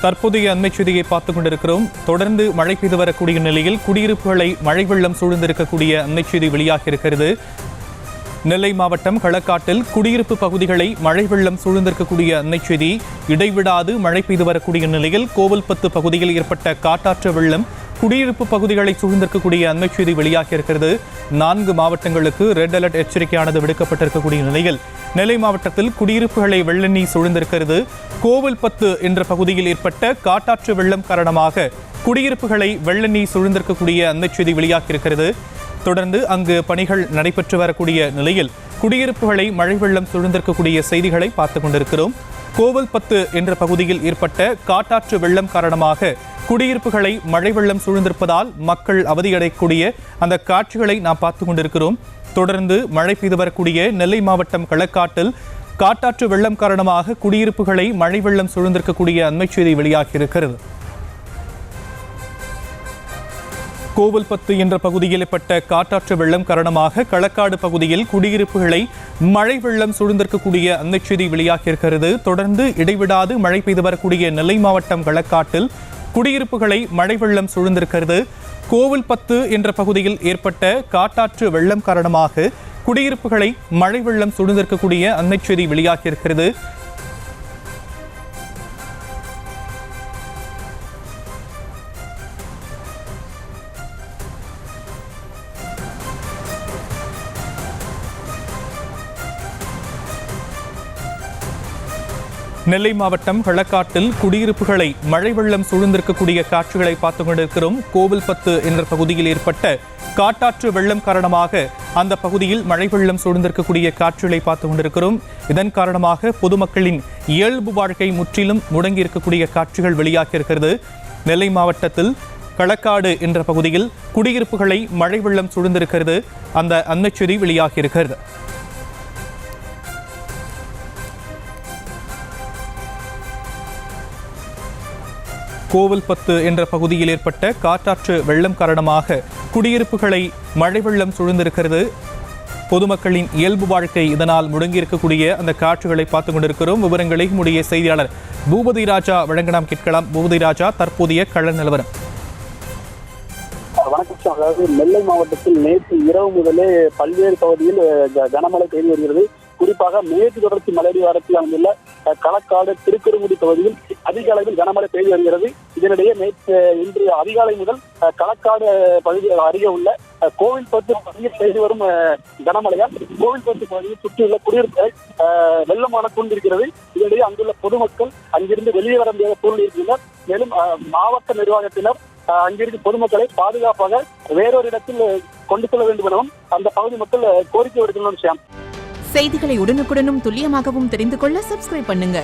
தற்போதைய அண்மை செய்தியை பார்த்துக் கொண்டிருக்கிறோம். தொடர்ந்து மழை பெய்து வரக்கூடிய நிலையில் குடியிருப்புகளை மழை வெள்ளம் சூழ்ந்திருக்கக்கூடிய அண்மை செய்தி வெளியாக இருக்கிறது. நெல்லை மாவட்டம் களக்காட்டில் குடியிருப்பு பகுதிகளை மழை வெள்ளம் சூழ்ந்திருக்கக்கூடிய அண்மை செய்தி. இடைவிடாது மழை பெய்து வரக்கூடிய நிலையில் கோவில்பத்து பகுதியில் ஏற்பட்ட காட்டாற்று வெள்ளம் குடியிருப்பு பகுதிகளை சூழ்ந்திருக்கக்கூடிய அண்மை செய்தி வெளியாக இருக்கிறது. 4 மாவட்டங்களுக்கு ரெட் அலர்ட் எச்சரிக்கையானது விடுக்கப்பட்டிருக்கக்கூடிய நிலையில் நெல்லை மாவட்டத்தில் குடியிருப்புகளை வெள்ள நீர் சூழ்ந்திருக்கிறது. கோவில்பத்து என்ற பகுதியில் ஏற்பட்ட காட்டாற்று வெள்ளம் காரணமாக குடியிருப்புகளை வெள்ள நீர் சூழ்ந்திருக்கக்கூடிய அண்மை செய்தி வெளியாக இருக்கிறது. தொடர்ந்து அங்கு பணிகள் நடைபெற்று வரக்கூடிய நிலையில் குடியிருப்புகளை மழை வெள்ளம் சூழ்ந்திருக்கக்கூடிய செய்திகளை பார்த்துக் கொண்டிருக்கிறோம். கோவில்பத்து என்ற பகுதியில் ஏற்பட்ட காட்டாற்று வெள்ளம் காரணமாக குடியிருப்புகளை மழை வெள்ளம் சூழ்ந்திருப்பதால் மக்கள் அவதியடையக்கூடிய அந்த காட்சிகளை நாம் பார்த்துக் கொண்டிருக்கிறோம். தொடர்ந்து மழை பெய்து வரக்கூடிய நெல்லை மாவட்டம் களக்காட்டில் காட்டாற்று வெள்ளம் காரணமாக குடியிருப்புகளை மழை வெள்ளம் சூழ்ந்திருக்கக்கூடிய அண்மை செய்தி வெளியாகி இருக்கிறது. கோவில்பத்து என்ற பகுதியில் ஏற்பட்ட காட்டாற்று வெள்ளம் காரணமாக களக்காடு பகுதியில் குடியிருப்புகளை மழை வெள்ளம் சூழ்ந்திருக்கக்கூடிய அண்மை செய்தி வெளியாகி இருக்கிறது. தொடர்ந்து இடைவிடாது மழை பெய்து வரக்கூடிய நெல்லை மாவட்டம் களக்காட்டில் குடியிருப்புகளை மழை வெள்ளம் சூழ்ந்திருக்கிறது. கோவில்பத்து என்ற பகுதியில் ஏற்பட்ட காட்டாற்று வெள்ளம் காரணமாக குடியிருப்புகளை மழை வெள்ளம் சூழ்ந்திருக்கக்கூடிய அண்மை செய்தி வெளியாகி இருக்கிறது. நெல்லை மாவட்டம் களக்காட்டில் குடியிருப்புகளை மழை வெள்ளம் சூழ்ந்திருக்கக்கூடிய காட்சிகளை பார்த்துக் கொண்டிருக்கிறோம். கோவில்பத்து என்ற பகுதியில் ஏற்பட்ட காட்டாற்று வெள்ளம் காரணமாக அந்த பகுதியில் மழை வெள்ளம் சூழ்ந்திருக்கக்கூடிய காட்சிகளை பார்த்துக் கொண்டிருக்கிறோம். இதன் காரணமாக பொதுமக்களின் இயல்பு வாழ்க்கை முற்றிலும் முடங்கியிருக்கக்கூடிய காட்சிகள் வெளியாகி இருக்கிறது. நெல்லை மாவட்டத்தில் களக்காடு என்ற பகுதியில் குடியிருப்புகளை மழை வெள்ளம் சூழ்ந்திருக்கிறது. அந்த அண்மை செய்தி வெளியாகி இருக்கிறது. கோவில்பத்து என்ற பகுதியில் ஏற்பட்ட காட்டாற்று வெள்ளம் காரணமாக குடியிருப்புகளை மழை வெள்ளம் சூழ்ந்திருக்கிறது. பொதுமக்களின் இயல்பு வாழ்க்கை இதனால் முடங்கியிருக்கக்கூடிய அந்த காட்சிகளை பார்த்துக் கொண்டிருக்கிறோம். விவரங்களை நம்முடைய செய்தியாளர் பூபதி ராஜா வழங்க நாம் கேட்கலாம். பூபதி ராஜா, தற்போதைய கள நிலவரம். வணக்கம். அதாவது நெல்லை மாவட்டத்தில் நேற்று இரவு முதலே பல்வேறு பகுதியில் கனமழை பெய்து வருகிறது. குறிப்பாக மேற்கு தொடர்ச்சி மலையடிவாரத்தில் அமைந்துள்ள களக்காடு திருக்குறுங்குடி பகுதியில் அதிக அளவில் கனமழை பெய்து வருகிறது. இதனிடையே இன்று அதிகாலை முதல் களக்காடு பகுதி அருகே உள்ள கோவில்பத்து பகுதியில் பெய்து வரும் கனமழையால் கோவில்பத்து பகுதியை சுற்றியுள்ள குடியிருப்புகள் வெள்ளமான சூழ்ந்திருக்கிறது. இதனிடையே அங்குள்ள பொதுமக்கள் அங்கிருந்து வெளியே வர முடியாத சூழ்நிலை இருக்கின்றனர். மேலும் மாவட்ட நிர்வாகத்தினர் அங்கிருந்து பொதுமக்களை பாதுகாப்பாக வேறொரு இடத்தில் கொண்டு செல்ல வேண்டும் எனவும் அந்த பகுதி மக்கள் கோரிக்கை விடுக்கின்றனர். செய்திகளை உடனுக்குடனும் துல்லியமாகவும் தெரிந்து கொள்ள சப்ஸ்கிரைப் பண்ணுங்க.